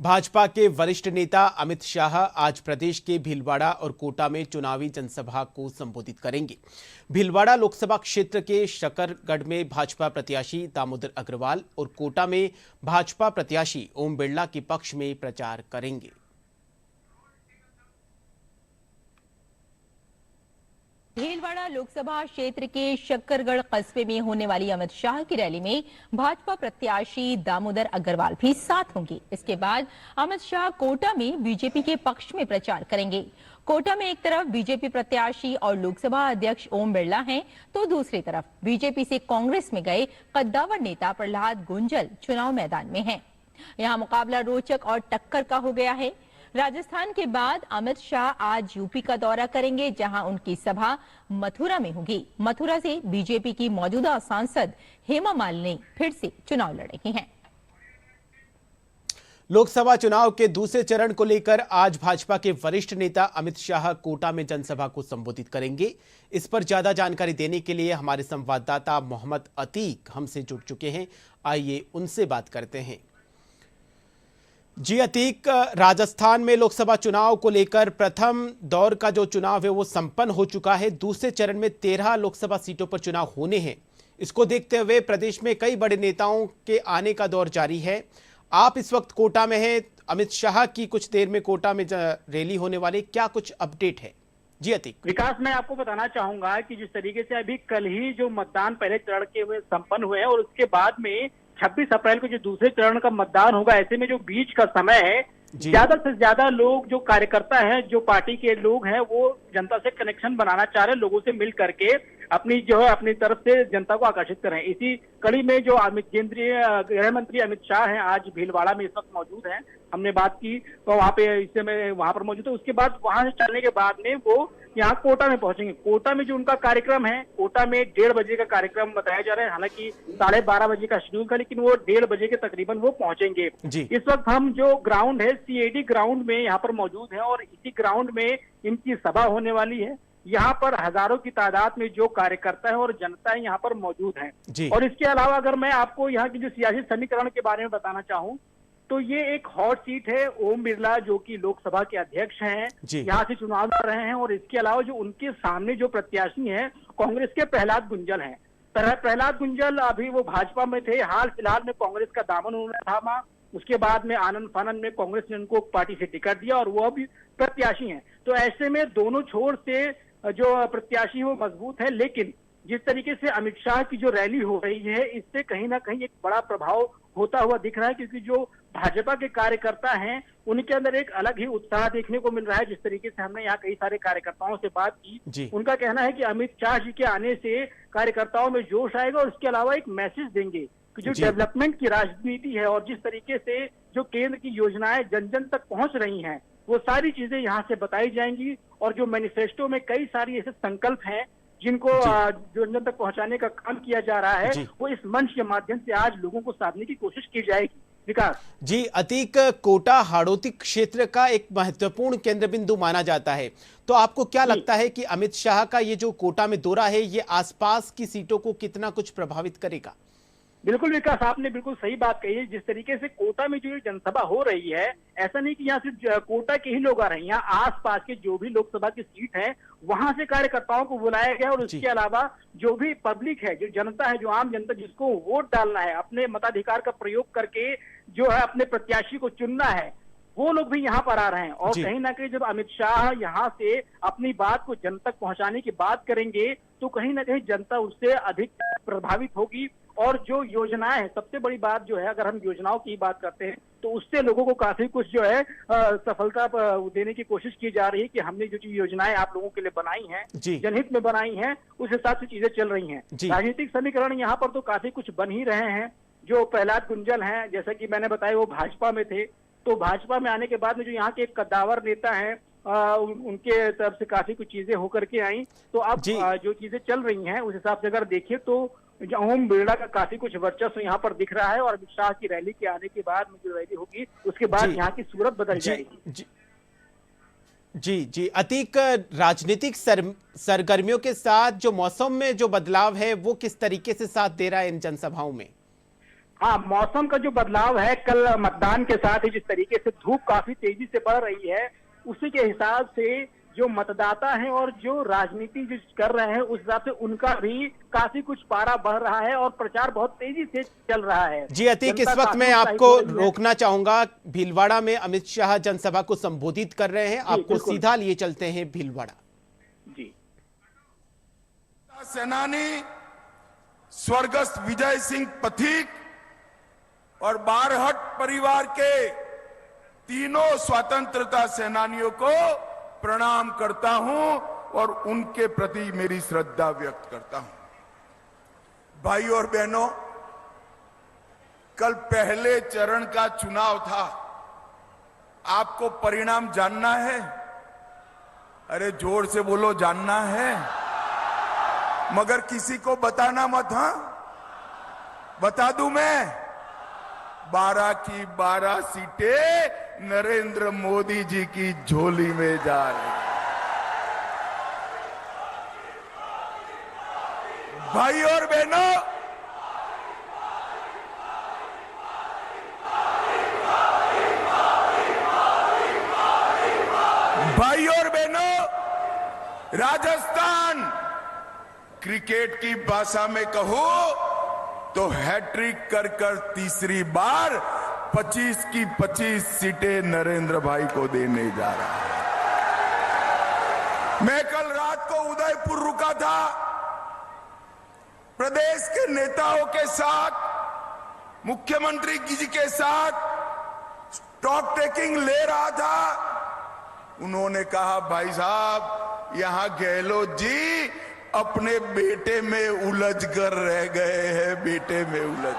भाजपा के वरिष्ठ नेता अमित शाह आज प्रदेश के भीलवाड़ा और कोटा में चुनावी जनसभा को संबोधित करेंगे। भीलवाड़ा लोकसभा क्षेत्र के शकरगढ़ में भाजपा प्रत्याशी दामोदर अग्रवाल और कोटा में भाजपा प्रत्याशी ओम बिरला के पक्ष में प्रचार करेंगे। भीलवाड़ा लोकसभा क्षेत्र के शकरगढ़ कस्बे में होने वाली अमित शाह की रैली में भाजपा प्रत्याशी दामोदर अग्रवाल भी साथ होंगे। इसके बाद अमित शाह कोटा में बीजेपी के पक्ष में प्रचार करेंगे। कोटा में एक तरफ बीजेपी प्रत्याशी और लोकसभा अध्यक्ष ओम बिरला हैं, तो दूसरी तरफ बीजेपी से कांग्रेस में गए कद्दावर नेता प्रहलाद गुंजल चुनाव मैदान में हैं। यहाँ मुकाबला रोचक और टक्कर का हो गया है। राजस्थान के बाद अमित शाह आज यूपी का दौरा करेंगे, जहां उनकी सभा मथुरा में होगी। मथुरा से बीजेपी की मौजूदा सांसद हेमा मालिनी फिर से चुनाव लड़ रही हैं। लोकसभा चुनाव के दूसरे चरण को लेकर आज भाजपा के वरिष्ठ नेता अमित शाह कोटा में जनसभा को संबोधित करेंगे। इस पर ज्यादा जानकारी देने के लिए हमारे संवाददाता मोहम्मद अतीक हमसे जुड़ चुके हैं। आइए उनसे बात करते हैं। जी अतीक, राजस्थान में लोकसभा चुनाव को लेकर प्रथम दौर का जो चुनाव है वो संपन्न हो चुका है। दूसरे चरण में 13 लोकसभा सीटों पर चुनाव होने हैं। इसको देखते हुए प्रदेश में कई बड़े नेताओं के आने का दौर जारी है। आप इस वक्त कोटा में हैं। अमित शाह की कुछ देर में कोटा में रैली होने वाली, क्या कुछ अपडेट है? जी अतीक। विकास, मैं आपको बताना चाहूंगा कि जिस तरीके से अभी कल ही जो मतदान पहले चरण के हुए संपन्न हुए हैं और उसके बाद में 26 अप्रैल को जो दूसरे चरण का मतदान होगा, ऐसे में जो बीच का समय है, ज्यादा से ज्यादा लोग, जो कार्यकर्ता हैं, जो पार्टी के लोग हैं, वो जनता से कनेक्शन बनाना चाह रहे हैं, लोगों से मिल करके अपनी जो है अपनी तरफ से जनता को आकर्षित कर रहे हैं। इसी कड़ी में जो केंद्रीय गृह मंत्री अमित शाह हैं, आज भीलवाड़ा में इस वक्त मौजूद हैं। हमने बात की तो वहाँ पे इस समय वहां पर मौजूद है। उसके बाद वहां से चलने के बाद में वो यहाँ कोटा में पहुंचेंगे। कोटा में जो उनका कार्यक्रम है, कोटा में 1:30 बजे का कार्यक्रम बताया जा रहा है। हालांकि 12:30 बजे का शेड्यूल था, लेकिन वो 1:30 बजे के तकरीबन वो पहुंचेंगे। इस वक्त हम जो ग्राउंड है, CID ग्राउंड में यहाँ पर मौजूद है और इसी ग्राउंड में इनकी सभा होने वाली है। यहाँ पर हजारों की तादाद में जो कार्यकर्ता है और जनता है यहाँ पर मौजूद है। और इसके अलावा अगर मैं आपको यहाँ की जो सियासी समीकरण के बारे में बताना चाहूँ तो ये एक हॉट सीट है। ओम बिरला जो कि लोकसभा के अध्यक्ष हैं, यहाँ से चुनाव लड़ रहे हैं। और इसके अलावा जो उनके सामने जो प्रत्याशी हैं, कांग्रेस के प्रहलाद गुंजल हैं। प्रहलाद गुंजल अभी वो भाजपा में थे, हाल फिलहाल में कांग्रेस का दामन उन्होंने थामा। उसके बाद में आनंद फानंद में कांग्रेस ने उनको पार्टी से टिकट दिया और वो अभी प्रत्याशी हैं। तो ऐसे में दोनों छोर से जो प्रत्याशी वो मजबूत है। लेकिन जिस तरीके से अमित शाह की जो रैली हो रही है, इससे कहीं ना कहीं एक बड़ा प्रभाव होता हुआ दिख रहा है, क्योंकि जो भाजपा के कार्यकर्ता हैं उनके अंदर एक अलग ही उत्साह देखने को मिल रहा है। जिस तरीके से हमने यहाँ कई सारे कार्यकर्ताओं से बात की, उनका कहना है कि अमित शाह जी के आने से कार्यकर्ताओं में जोश आएगा और इसके अलावा एक मैसेज देंगे कि जो डेवलपमेंट की राजनीति है और जिस तरीके से जो केंद्र की योजनाएं जन जन तक पहुंच रही हैं, वो सारी चीजें यहाँ से बताई जाएंगी। और जो मैनिफेस्टो में कई सारी ऐसे संकल्प हैं जिनको जन जन तक पहुंचाने का काम किया जा रहा है, वो इस मंच के माध्यम से आज लोगों को साधने की कोशिश की जाएगी। विकास जी अतीक, कोटा हाड़ौती क्षेत्र का एक महत्वपूर्ण केंद्र बिंदु माना जाता है, तो आपको क्या लगता है कि अमित शाह का ये जो कोटा में दौरा है, ये आसपास की सीटों को कितना कुछ प्रभावित करेगा? बिल्कुल विकास, आपने बिल्कुल सही बात कही है। जिस तरीके से कोटा में जो जनसभा हो रही है, ऐसा नहीं कि यहाँ सिर्फ कोटा के ही लोग आ रहे हैं, यहाँ आसपास के जो भी लोकसभा की सीट है वहां से कार्यकर्ताओं को बुलाया गया। और उसके अलावा जो भी पब्लिक है, जो जनता है, जो आम जनता जिसको वोट डालना है, अपने मताधिकार का प्रयोग करके जो है अपने प्रत्याशी को चुनना है, वो लोग भी यहाँ पर आ रहे हैं। और कहीं ना कहीं जब अमित शाह यहाँ से अपनी बात को जन तक पहुंचाने की बात करेंगे तो कहीं ना कहीं जनता उससे अधिक प्रभावित होगी। और जो योजनाएं हैं, सबसे बड़ी बात जो है, अगर हम योजनाओं की बात करते हैं तो उससे लोगों को काफी कुछ जो है सफलता देने की कोशिश की जा रही है कि हमने जो योजनाएं आप लोगों के लिए बनाई हैं, जनहित में बनाई हैं, उस हिसाब से चीजें चल रही हैं। राजनीतिक समीकरण यहाँ पर तो काफी कुछ बन ही रहे हैं। जो प्रहलाद गुंजल हैं, जैसा कि मैंने बताया, वो भाजपा में थे, तो भाजपा में आने के बाद में जो यहाँ के कद्दावर नेता हैं, उनके तरफ से काफी कुछ चीजें होकर के आई। तो अब जो चीजें चल रही हैं उस हिसाब से अगर देखिए तो ओम बिरला का काफी कुछ वर्चस्व यहाँ पर दिख रहा है। और अमित शाह की रैली के आने के बाद में जो रैली होगी उसके बाद यहाँ की सूरत बदल जाएगी। जी अतीक, राजनीतिक सरगर्मियों के साथ जो मौसम में जो बदलाव है वो किस तरीके से साथ दे रहा है इन जनसभाओं में? हाँ, मौसम का जो बदलाव है कल मतदान के साथ ही जिस तरीके से धूप काफी तेजी से बढ़ रही है, उसी के हिसाब से जो मतदाता हैं और जो राजनीति जो कर रहे हैं उस हिसाब से उनका भी काफी कुछ पारा बढ़ रहा है और प्रचार बहुत तेजी से चल रहा है। जी अतीक, इस वक्त मैं आपको रोकना चाहूंगा। भीलवाड़ा में अमित शाह जनसभा को संबोधित कर रहे हैं, आपको सीधा लिए चलते हैं भीलवाड़ा। जी, सेनानी स्वर्गस्थ विजय सिंह पथिक और बारहट परिवार के तीनों स्वतंत्रता सेनानियों को प्रणाम करता हूं और उनके प्रति मेरी श्रद्धा व्यक्त करता हूं। भाइयों और बहनों, कल पहले चरण का चुनाव था। आपको परिणाम जानना है? अरे जोर से बोलो, जानना है? मगर किसी को बताना मत। हाँ, बता दूं मैं, 12 की 12 सीटें नरेंद्र मोदी जी की झोली में जा रही। भाई और बहनों, भाई और बहनों, राजस्थान क्रिकेट की भाषा में कहूं तो हैट्रिक कर तीसरी बार 25 की 25 सीटें नरेंद्र भाई को देने जा रहा है। मैं कल रात को उदयपुर रुका था, प्रदेश के नेताओं के साथ, मुख्यमंत्री जी के साथ स्टॉक टेकिंग ले रहा था। उन्होंने कहा, भाई साहब, यहां गहलोत जी अपने बेटे में उलझ कर रह गए हैं, बेटे में उलझ।